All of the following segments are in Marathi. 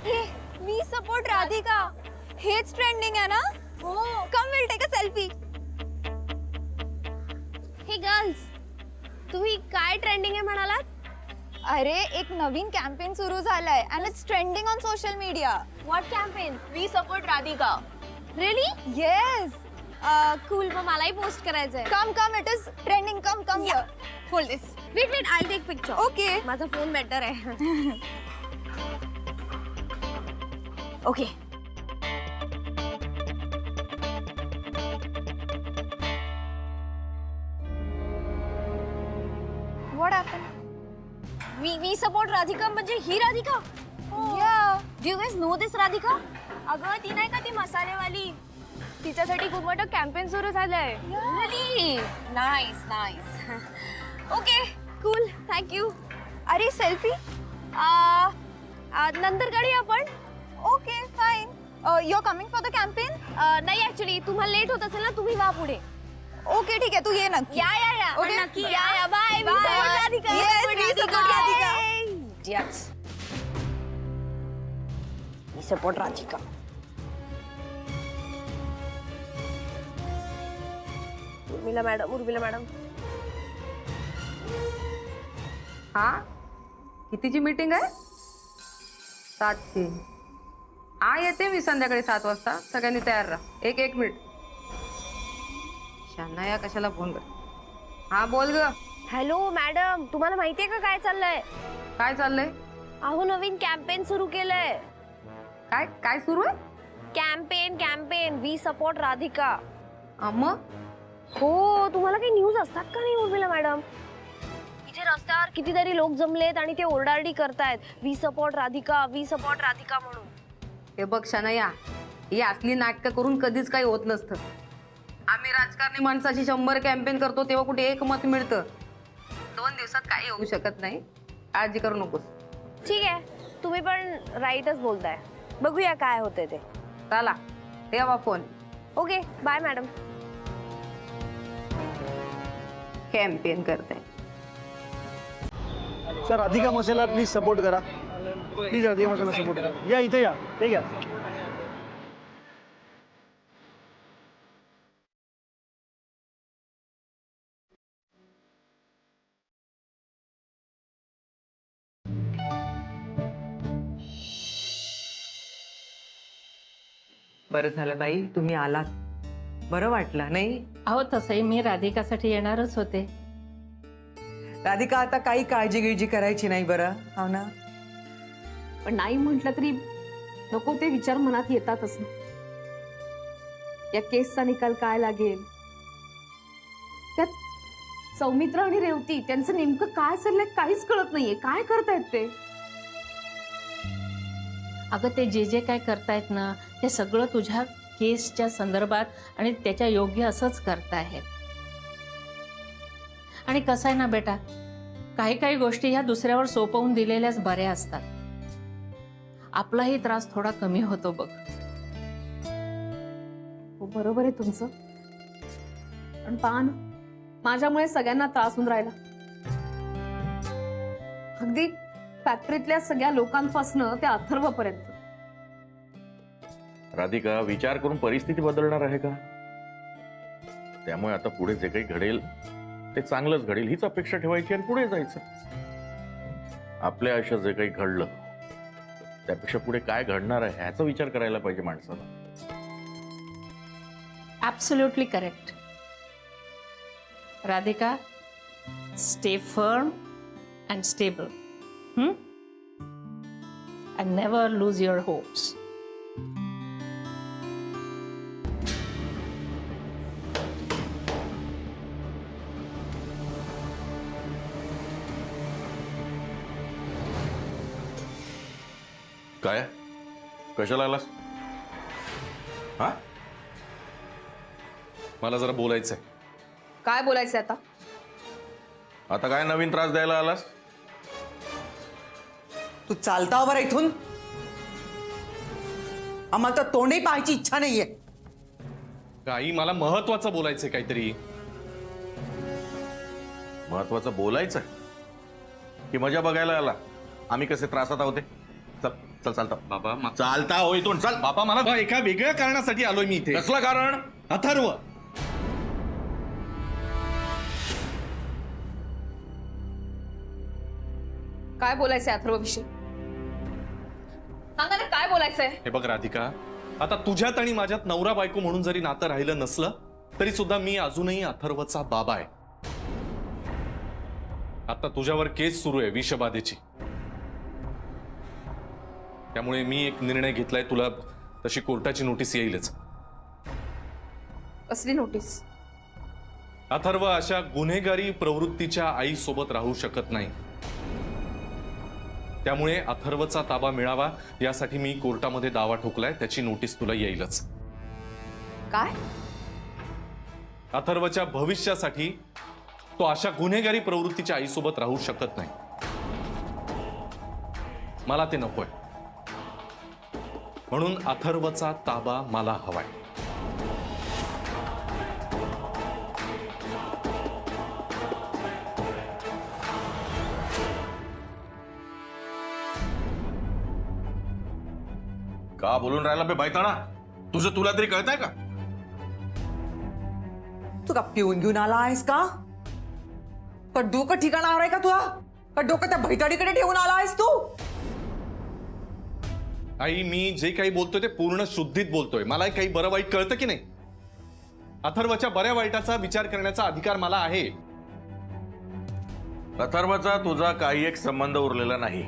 वी सपोर्ट राधिका हेच ट्रेंडिंग आहे ना? हो. Come we'll take a selfie. Hey girls, तुम्ही काय ट्रेंडिंग आहे म्हणालात? अरे एक नवीन कॅम्पेन सुरू झालाय and it's trending on social media. What campaign? We support Radhika. Really? Yes. Cool, मग मलाही पोस्ट करायचंय. Come it is trending. Come here. Hold this. Wait I take picture. Okay. माझा फोन बेटर आहे. Okay. What happen? We support Radhika म्हणजे ही Radhika? Yeah. Do you guys know this Radhika? अगं ती नाही का ती मसालेवाली, तिच्यासाठी खूप मोठं कॅम्पेन सुरू झालंय. Really? Nice nice. Okay cool, thank you. अरे सेल्फी. नंतर काढूया आपण. Okay fine. You are coming for the campaign? नाही ऍक्च्युली तुम्हाला लेट होत असेल ना, तुम्ही वा पुढे. ओके ठीक आहे, तू ये नक्की. या ओके. नक्की या. Bye. Bye. Yes, we support Radhika. Yes. We support Radhika. Urmila madam. हा कितीची मीटिंग आहे? 7ची. हा येते मी संध्याकाळी 7 वाजता. सगळ्यांनी तयार राहा. एक मिनिट. शानाया कशाला फोन कर. हा बोल ग. हॅलो मॅडम, तुम्हाला माहितीये का काय चाललंय? काय चाललंय? अहो नवीन कॅम्पेन सुरू केलंय. काय काय सुरू आहे? Campaign we support Radhika. मग हो, तुम्हाला काही न्यूज असतात का नाही उर्मिला मॅडम? इथे रस्त्यावर कितीतरी लोक जमलेत आणि ते ओरडाओरडी करतायत वी सपोर्ट राधिका म्हणून. हे बघ शानाया, ही असली नाटकं करून कधीच काही होत नसतं. आम्ही राजकारणी माणसाची 100 कॅम्पेन करतो तेव्हा कुठे एक मत मिळतं. 2 दिवसात काही होऊ शकत नाही. काळजी करू नकोस. ठीक आहे, तुम्ही पण राईटच बोलताय. बघूया काय होतंय ते. चला ठेवा phone. Okay bye madam. Campaign करते. Sir Radhika Masala please support करा. प्लीज राधिका मसाला सपोर्ट करा. या इथे या. ठीक आहे. बरं झालं बाई तुम्ही आलात. बरं वाटलं नाही? अहो तसंही मी राधिकासाठी येणारच होते. राधिका आता काही काळजी गिळजी करायची नाही. बरं हो ना? पण नाही म्हटलं तरी नको ते विचार मनात येतातच ना. या केसचा निकाल काय लागेल, त्यात सौमित्र आणि रेवती त्यांचं नेमकं काय चाललंय काहीच कळत नाहीये. काय करतायत ते? अगं ते जे काय करतायत ना ते सगळं तुझ्या केसच्या संदर्भात आणि त्याच्या योग्य असंच करतायत. आणि कसं आहे ना बेटा, काही गोष्टी ह्या दुसऱ्यावर सोपवून दिलेल्याच बऱ्या असतात. आपलाही त्रास थोडा कमी होतो बघ. हो बरोबर आहे तुमचं. पण पान माझ्यामुळे सगळ्यांना त्रास होऊन राहिला. अगदी फॅक्टरीतल्या सगळ्या लोकांपासून ते अथर्वपर्यंत. राधिका विचार करून परिस्थिती बदलणार आहे का? त्यामुळे आता पुढे जे काही घडेल ते चांगलंच घडेल हीच अपेक्षा ठेवायची आणि पुढे जायचं. आपल्या आयुष्यात जे काही घडलं त्यापेक्षा पुढे काय घडणार आहे ह्याचा विचार करायला पाहिजे माणसाला. Absolutely correct. Radhika, stay firm and stable. And never lose your hopes. काय कशाला आलास? हा मला जरा बोलायचंय. काय बोलायचं आता? आता काय नवीन त्रास द्यायला आलास? तू चालता बरं इथून. आम्हाला तर तोंडही पाहायची इच्छा नाहीये. काही मला महत्वाचं बोलायचंय. काहीतरी महत्वाचं बोलायचं की मजा बघायला आला? आम्ही कसे त्रासात आहोत? चल चल चालता बाबा चालता हो इथून चल. बाबा मला एका वेगळ्या कारणासाठी आलोय मी इथे. कसलं कारण? अथर्व, काय बोलायचंय अथर्व विषयी? सांगा ना काय बोलायचंय? हे बघ राधिका, आता तुझ्यात आणि माझ्यात नवरा बायको म्हणून जरी नातं राहिलं नसलं तरी सुद्धा मी अजूनही अथर्वचा बाबा आहे. आता तुझ्यावर केस सुरू आहे विषबाधेची. त्यामुळे मी एक निर्णय घेतलाय, तुला तशी कोर्टाची नोटीस येईलच. कसली नोटीस? अथर्व अशा गुन्हेगारी प्रवृत्तीच्या आईसोबत राहू शकत नाही. त्यामुळे अथर्वचा ताबा मिळावा यासाठी मी कोर्टामध्ये दावा ठोकलाय. त्याची नोटीस तुला येईलच. काय? अथर्वच्या भविष्यासाठी तो अशा गुन्हेगारी प्रवृत्तीच्या आईसोबत राहू शकत नाही. मला ते नकोय. म्हणून अथर्वचा ताबा मला हवाय. का बोलून राहिला बे बैताळा? तुझं तुला तरी कळतंय का? तू का पिऊन घेऊन आला आहेस का? का डोकं ठिकाणावर आहे का तुला? का डोकं त्या भैताडीकडे ठेवून आला आहेस तू? आई, मी जे काही बोलतोय ते पूर्ण शुद्धीत बोलतोय. मला काही बरं वाईट कळतं की नाही? अथर्वच्या बऱ्या वाईटाचा विचार करण्याचा अधिकार मला आहे. अथर्वचा तुझा काही एक संबंध उरलेला नाही.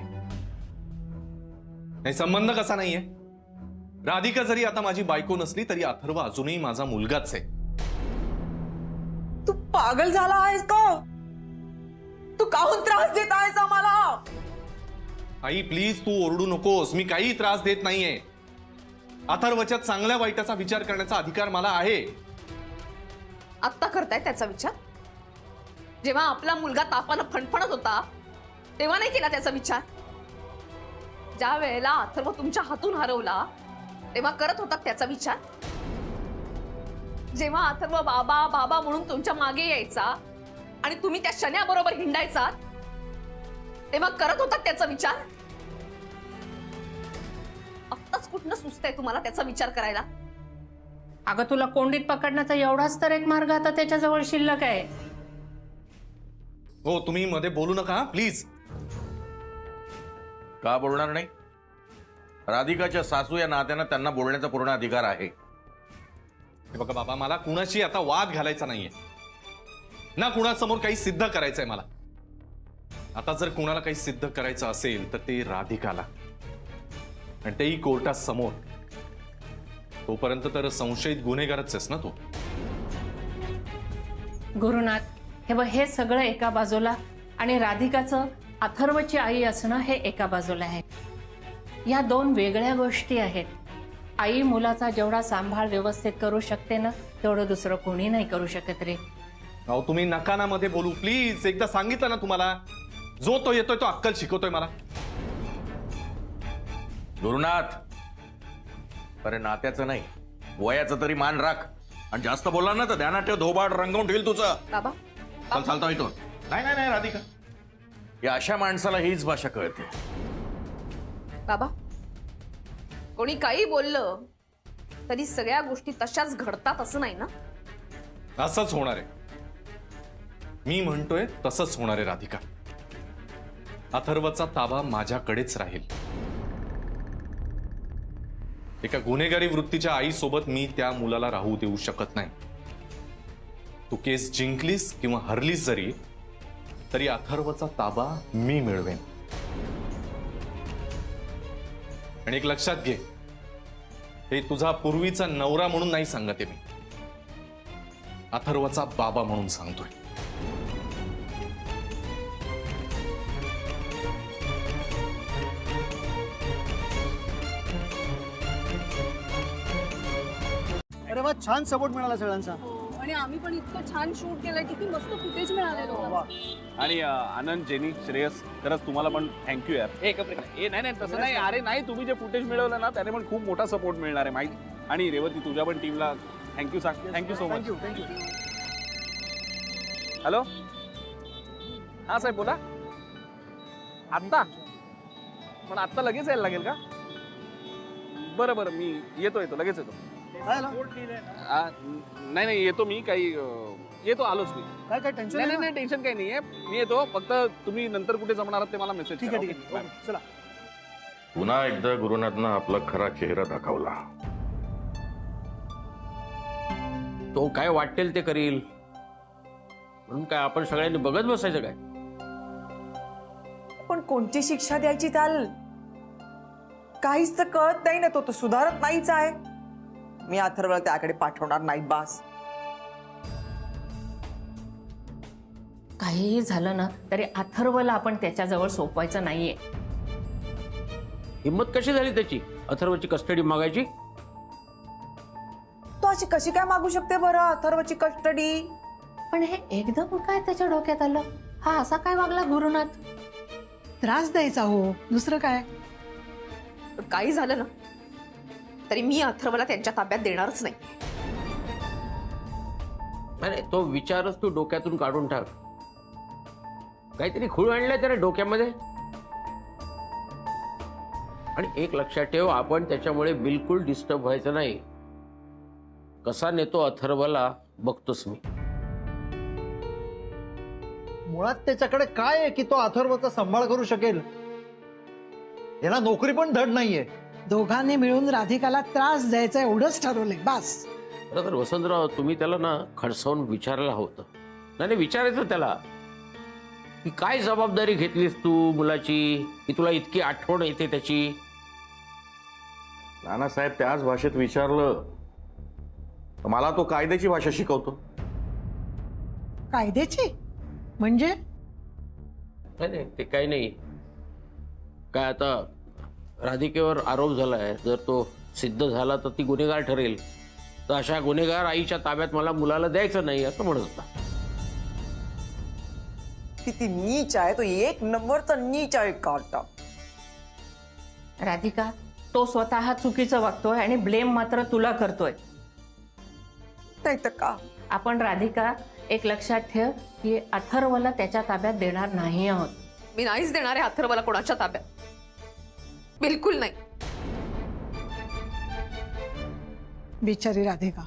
नाही, संबंध कसा नाहीये? राधिका जरी आता माझी बायको नसली तरी अथर्व अजूनही माझा मुलगाच आहे. तू पागल झाला आहेस का? तू काहून त्रास देत आहेस आम्हाला? आई प्लीज, तू ओरडू नकोस. मी काही त्रास देत नाहीये. अथर्वच्या चांगल्या वाईटाचा विचार करण्याचा अधिकार मला आहे. आत्ता करताय त्याचा विचार? जेव्हा आपला मुलगा तापानं फणफणत होता तेव्हा नाही केला त्याचा विचार? ज्या वेळेला अथर्व तुमच्या हातून हरवला तेव्हा करत होता त्याचा विचार? जेव्हा अथर्व बाबा बाबा म्हणून तुमच्या मागे यायचा आणि तुम्ही त्या शन्याबरोबर हिंडायचा तेव्हा करत होता त्याचा विचार? आत्ताच कुठनं सुचतंय तुम्हाला त्याचा विचार करायला? अगं, तुला कोंडीत पकडण्याचा एवढाच तर एक मार्ग आता त्याच्याजवळ शिल्लक आहे. हो, तुम्ही मध्ये बोलू नका प्लीज. का बोलणार नाही? राधिकाच्या सासू या नात्यानं त्यांना बोलण्याचा पूर्ण अधिकार आहे. हे बघा बाबा, मला कुणाशी आता वाद घालायचा नाहीये ना, कुणासमोर काही सिद्ध करायचंय मला. आता जर कुणाला काही सिद्ध करायचं असेल तर ते राधिकाला, आणि तेही कोर्टात समोर. तोपर्यंत तर संशयित गुन्हेगारच आहेस ना तू. गुरुनाथ, हे बघ, हे सगळं एका बाजूला आणि राधिकाचं अथर्वची आई असणं हे एका बाजूला आहे. या दोन वेगळ्या गोष्टी आहेत. आई मुलाचा जेवढा सांभाळ व्यवस्थित करू शकते ना, तेवढं दुसरं कोणी नाही करू शकत रे. अहो, तुम्ही नकानामध्ये बोलू प्लीज. एकदा सांगितलं ना तुम्हाला, जो तो येतोय तो अक्कल शिकवतोय मला. गुरुनाथ, अरे नात्याचं नाही, वयाचं तरी मान राख. आणि जास्त बोलला ना तर ध्यानात ठेव, धोबाड रंगवून ठेवील तुझं. बाबा चल चालता इथून. नाही नाही नाही राधिका, या अशा माणसाला हीच भाषा कळते. बाबा, कोणी काही बोललं तरी सगळ्या गोष्टी तशाच घडतात असं नाही ना? असंच होणार आहे. मी म्हणतोय तसंच होणार आहे राधिका. अथर्वचा ताबा माझ्याकडेच राहील. एका गुन्हेगारी वृत्तीच्या आईसोबत मी त्या मुलाला राहू देऊ शकत नाही. तू केस जिंकलीस किंवा हरलीस जरी तरी अथर्वचा ताबा मी मिळवेन. आणि एक लक्षात घे, हे तुझा पूर्वीचा नवरा म्हणून नाही सांगते मी, अथर्वचा बाबा म्हणून सांगतोय. अरे वा, छान सपोर्ट मिळाला सगळ्यांचा. आणि आम्ही पण इतकं छान शूट केलंय, किती मस्त फुटेज मिळालेलं. आणि आनंद, जेनी, श्रेयस, खरंच तुम्हाला पण थँक्यू यार. नाही नाही तसं नाही. अरे नाही, तुम्ही जे फुटेज मिळवलं ना त्याने पण खूप मोठा सपोर्ट मिळणार आहे माहिती. आणि रेवती, तुझ्या पण टीमला थँक्यू सांग. Thank you so much. Thank you. Hello, हा साहेब बोला. आत्ता पण आता लगेच यायला लागेल का? बरं बरं, मी येतो लगेच येतो. नाही येतो मी, काही येतो, आलोच मी. काय काय टेन्शन नाही टेन्शन काही नाहीये, मी येतो. फक्त तुम्ही नंतर कुठे जमणार आहात ते मला मेसेज ठीक आहे ठीक आहे. चला. पुन्हा एकदा गुरुनाथनं आपला खरा चेहरा दाखवला. तो काय वाटेल ते करील म्हणून काय आपण सगळ्यांनी बघत बसायचं काय? पण कोणती शिक्षा द्यायची त्याला काहीच तर कळत नाही ना. तो सुधारत नाहीच आहे. मी अथर्वला त्याकडे पाठवणार नाही बास. काहीही झालं ना तरी अथर्वला आपण त्याच्याजवळ सोपवायचं नाहीये. हिंमत कशी झाली त्याची अथर्वची कस्टडी मागायची? तो अशी कशी काय मागू शकते बरं अथर्वची कस्टडी? पण हे एकदम काय त्याच्या डोक्यात आलं? हा असा काय वागला गुरुनाथ? त्रास द्यायचा हो, दुसरं काय. काही झालं ना तरी मी अथर्वला त्यांच्या ताब्यात देणारच नाही. नाही तो विचारच तू डोक्यातून काढून टाक. काहीतरी खूळ आणलंय त्याने डोक्यामध्ये. आणि एक लक्षात ठेव, आपण त्याच्यामुळे बिलकुल डिस्टर्ब व्हायचं नाही. कसा नेतो अथर्वला बघतोस मी. मुळात त्याच्याकडे काय आहे की तो अथर्वचा सांभाळ करू शकेल? याला नोकरी पण धड नाहीये. दोघांनी मिळून राधिकाला त्रास द्यायचा एवढंच ठरवलंय बास. बरोबर वसंतराव, तुम्ही त्याला ना खडसावून विचारलं होतं. नाही विचारायचं त्याला की काय जबाबदारी घेतलीस तू मुलाची, की तुला इतकी आठवण येते त्याची. नानासाहेब त्याच भाषेत विचारलं तर मला तो कायद्याची भाषा शिकवतो. कायद्याची म्हणजे? नाही ते काही नाही. काय आता राधिकेवर आरोप झालाय, जर तो सिद्ध झाला तर ती गुन्हेगार ठरेल. तर अशा गुन्हेगार आईच्या ताब्यात मला मुलाला द्यायचं नाही असं म्हणत होता. किती नीच आहे तो, एक नंबरचा नीच आहे काटा. राधिका, तो स्वतः चुकीचं वागतोय आणि ब्लेम मात्र तुला करतोय. नाही तर का? आपण राधिका एक लक्षात ठेव की अथर्वला त्याच्या ताब्यात देणार नाही आहोत. मी नाहीच देणार आहे अथर्वला कोणाच्या ताब्यात, बिलकुल नाही. बिचारी राधिका,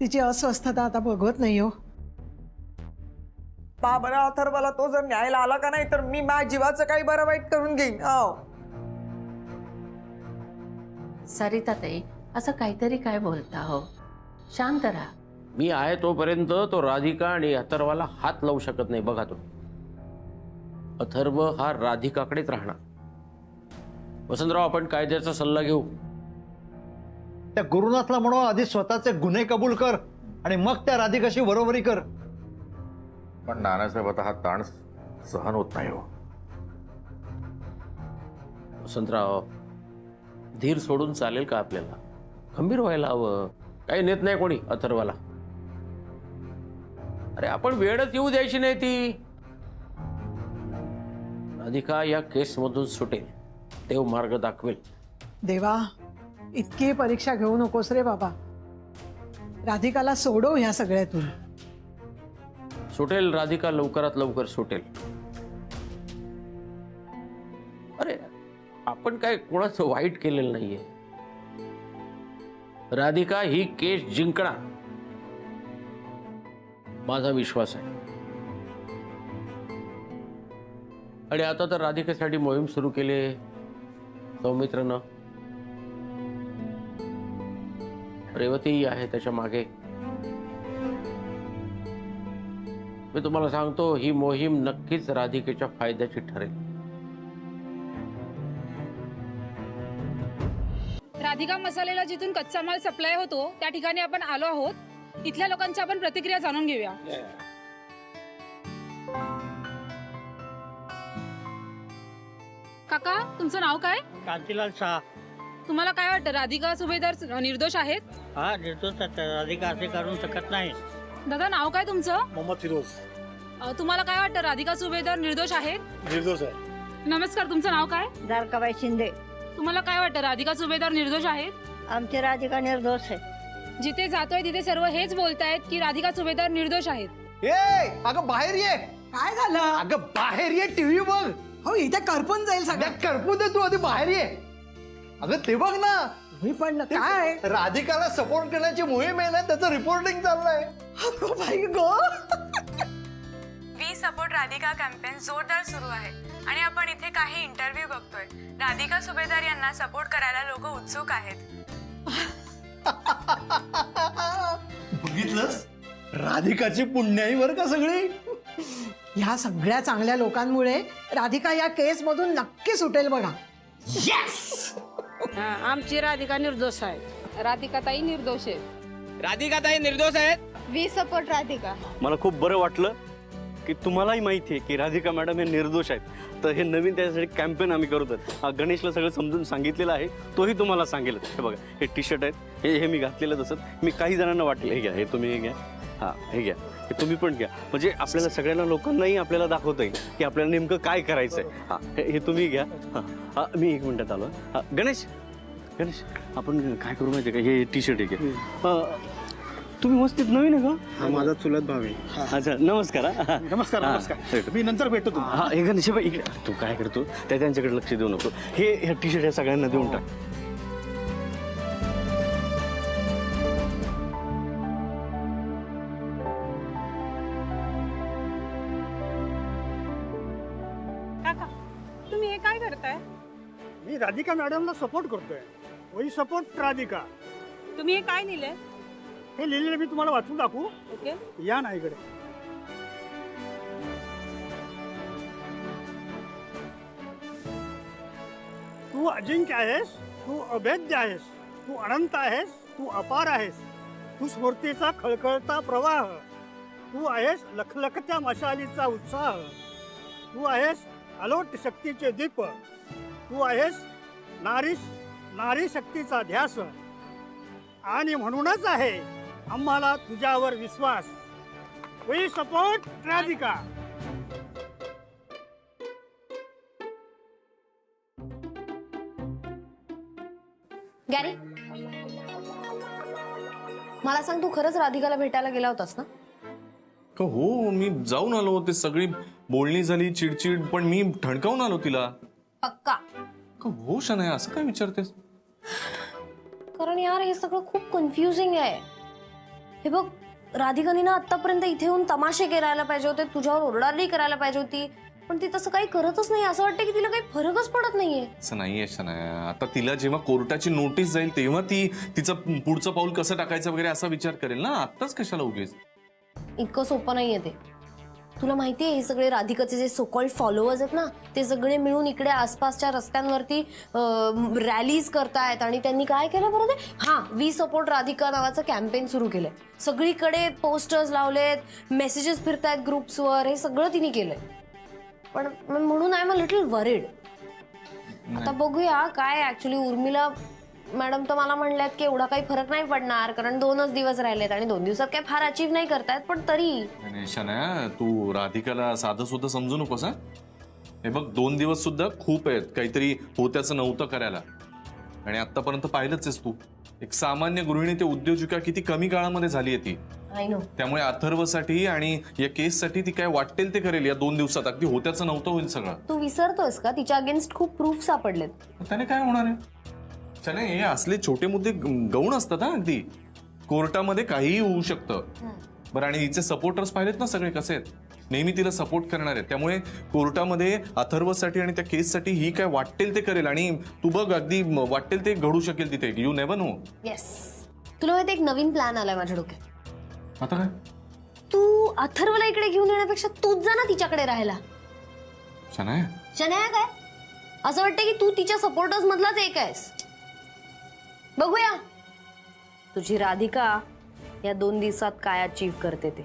तिची अस्वस्थता आता बघवत नाही हो. बरं अथर्वला तो जर न्यायला आला का नाही तर मी माझ्या जीवाचं काही बरं वाईट करून घेईन. सरिताताई, असं काहीतरी काय बोलता हो? शांत राहा. मी आहे तोपर्यंत तो राधिका आणि अथर्वाला हात लावू शकत नाही. बघा तो अथर्व हा राधिकाकडेच राहणार. वसंतराव, आपण कायद्याचा सल्ला घेऊ. त्या गुरुनाथला म्हणून आधी स्वतःचे गुन्हे कबूल कर आणि मग त्या राधिकाशी बरोबरी कर. पण नानासाहेब आता हा ताण सहन होत नाही हो. वसंतराव, धीर सोडून चालेल का आपल्याला? खंबीर व्हायला हवं. काही नेत नाही कोणी अथर्वाला. अरे आपण वेळच येऊ द्यायची नाही ती. राधिका या केस मधून सुटेल, देव मार्ग दाखवेल. देवा, इतकी परीक्षा घेऊ नकोस रे बाबा. राधिकाला सोडव ह्या सगळ्यातून. सुटेल राधिका, लवकरात लवकर सुटेल. अरे आपण काय कोणाचं वाईट केलेलं नाहीये. राधिका ही केस जिंकणार, माझा विश्वास आहे. आणि आता तर राधिकेसाठी मोहीम सुरू केली सौमित्रनं. रेवतीही आहे त्याच्या मागे. मी तुम्हाला सांगतो, ही मोहीम नक्कीच राधिकेच्या फायद्याची ठरेल. राधिका मसालेला जिथून कच्चा माल सप्लाय होतो त्या ठिकाणी आपण आलो आहोत. इथल्या लोकांच्या आपण प्रतिक्रिया जाणून घेऊया. काका, तुमचं नाव काय? कांतीलाल शाह. तुम्हाला काय वाटतं, राधिका सुभेदार निर्दोष आहेत? हा, निर्दोष. राधिका असे करू शकत नाही. दादा, नाव काय तुमचं? मोहम्मद फिरोज. तुम्हाला काय वाटतं, राधिका सुभेदार निर्दोष आहेत? निर्दोष आहे. नमस्कार, तुमचं नाव काय? द्वारकाबाई शिंदे. तुम्हाला काय वाटतं, राधिका सुभेदार निर्दोष आहेत? आमची राधिका निर्दोष आहे. जिथे जातोय तिथे सर्व हेच बोलतायत की राधिका सुभेदार निर्दोष आहेत. अगं बाहेर ये. काय झालं? अगं बाहेर ये, टीव्ही बघ. हो, इथे करपून जाईल सगळं. करपू दे तू आधी. बाहेर ये. अगं ते बघ ना, मी पण काय राधिकाला सपोर्ट करण्याची मोहीम आहे ना, त्याचं रिपोर्टिंग चाललंय. भाई गो, वी सपोर्ट राधिका कॅम्पेन जोरदार सुरू आहे आणि आपण इथे काही इंटरव्ह्यू बघतोय. राधिका सुभेदार यांना सपोर्ट करायला लोक उत्सुक आहेत. बघितलंस, राधिकाची पुण्याई वर का सगळी. ह्या सगळ्या चांगल्या लोकांमुळे राधिका या केस मधून नक्की सुटेल बघा. आमची राधिका निर्दोष आहे. राधिकाताई निर्दोष आहे. राधिकाताई निर्दोष आहेत. We support Radhika. मला खूप बरं वाटलं की तुम्हालाही माहिती आहे की राधिका मॅडम हे निर्दोष आहेत. तर हे नवीन त्याच्यासाठी कॅम्पेन आम्ही करतो. गणेशला सगळं समजून सांगितलेलं आहे, तोही तुम्हाला सांगेल. हे बघा, हे टी शर्ट आहेत, हे मी घातलेलं तसं मी काही जणांना वाटलं. हे घ्या, हे तुम्ही हे घ्या, हां हे घ्या, हे तुम्ही पण घ्या. म्हणजे आपल्याला सगळ्यांना लोकांनाही आपल्याला दाखवता येईल की आपल्याला नेमकं काय करायचं आहे. हां हे तुम्ही घ्या. हां मी 1 मिनिटात आलो. हां गणेश आपण काय करू माहिती आहे का, हे टी शर्ट आहे. तुम्ही मस्तीत नवीन आहे का? हा माझा चुलत भाव आहे. अच्छा नमस्कार. नमस्कार नमस्कार. मी नंतर भेटतो तुम्हाला. हा हे गणेश इकडे तू काय करतो त्यांच्याकडे लक्ष देऊ नको. हे टी शर्ट या सगळ्यांना देऊन टाक. काका तुम्ही हे काय करताय? मी राधिका मॅडमला सपोर्ट करतोय. वही सपोर्ट राधिका. तुम्ही हे काय लिहिलंय? हे लिहिलेलं मी तुम्हाला वाचून दाखवू. ओके. या ना इकडे. तू अजिंक्य आहेस, तू अभेद्य आहेस, तू अनंत आहेस, तू अपार आहेस, तू स्मृतीचा खळखळता प्रवाह, तू आहेस लखलखत्या मशालीचा उत्साह, तू आहेस अलोट शक्तीचे दीप, तू आहेस नारी शक्तीचा ध्यास. आणि म्हणूनच आहे आम्हाला तुझ्यावर विश्वास. We support Radhika. गॅरी, मला सांग, तू खरंच राधिकाला भेटायला गेला होतास ना? हो मी जाऊन आलो होते. सगळी बोलणी झाली, चिडचिड, पण मी ठणकावून आलो तिला. पक्का? हो शनाया, असं काय विचारतेस? कारण यार हे सगळं खूप कन्फ्युजिंग आहे. हे बघ, राधिकाने ना आतापर्यंत इथे येऊन तमाशे करायला पाहिजे होते, तुझ्यावर ओरडारडी करायला पाहिजे होती, पण ती तसं काही करतच नाही. असं वाटतं की तिला काही फरकच पडत नाहीये. असं नाहीये शनाया. आता तिला जेव्हा कोर्टाची नोटीस जाईल तेव्हा ती तिचं पुढचं पाऊल कसं टाकायचं वगैरे असा विचार करेल ना. आत्ताच कशाला उगीच. इतकं सोपं नाहीये ते. तुला माहितीये, हे सगळे राधिकाचे जे सोकॉल्ड फॉलोअर्स आहेत ना, ते सगळे मिळून इकडे आसपासच्या रस्त्यांवरती रॅलीज करतायत. आणि त्यांनी काय केलं बरं ते? हां, वी सपोर्ट राधिका नावाचं कॅम्पेन सुरू केलंय. सगळीकडे पोस्टर्स लावलेत, मेसेजेस फिरतायत ग्रुप्सवर. हे सगळं तिने केलंय. पण म्हणून I am a little worried. आता बघूया काय ऍक्च्युली. उर्मिला मॅडम तर मला म्हणल्यात की एवढा काही फरक नाही पडणार, कारण 2च दिवस राहिलेत आणि 2 दिवसात काय फार अचीव्ह नाही करतायत. पण तरी शनाया, तू राधिकाला साधं सुद्धा समजू नकोस. हे बघ, 2 दिवस सुद्धा खूप आहेत काहीतरी होत्याचं नव्हतं करायला. आणि आतापर्यंत पाहिलंच आहेस तू, एक सामान्य गृहिणी ते उद्योजिका किती कमी काळामध्ये झाली आहे ती. त्यामुळे अथर्वसाठी आणि या केससाठी ती काय वाटेल ते करेल या 2 दिवसात. अगदी होत्याचं नव्हतं होईल सगळं. तू विसरतोस का? तिच्या अगेन्स्ट खूप प्रूफ सापडलेत. त्याने काय होणार आहे? चला, हे असले छोटे मुद्दे गौण असतात. हा, अगदी कोर्टामध्ये काहीही होऊ शकतं. बरं, आणि हिचे सपोर्टर्स पाहिलेत ना सगळे कसे आहेत, नेहमी तिला सपोर्ट करणार आहेत. त्यामुळे कोर्टामध्ये अथर्वसाठी आणि त्या केससाठी ही काय वाटेल ते करेल. आणि तू बघ, अगदी वाटेल ते घडू शकेल तिथे. You never know. येस. तुला माहिती, एक नवीन प्लॅन आलाय माझ्या डोक्यात. आता काय? तू अथर्वला इकडे घेऊन येण्यापेक्षा तूच जा ना तिच्याकडे राहायला. शनाया काय असं वाटतं की तू तिच्या सपोर्टर्स मधलाच एक आहेस. बघूया तुझी राधिका या 2 दिवसात काय अचीव्ह करते ते.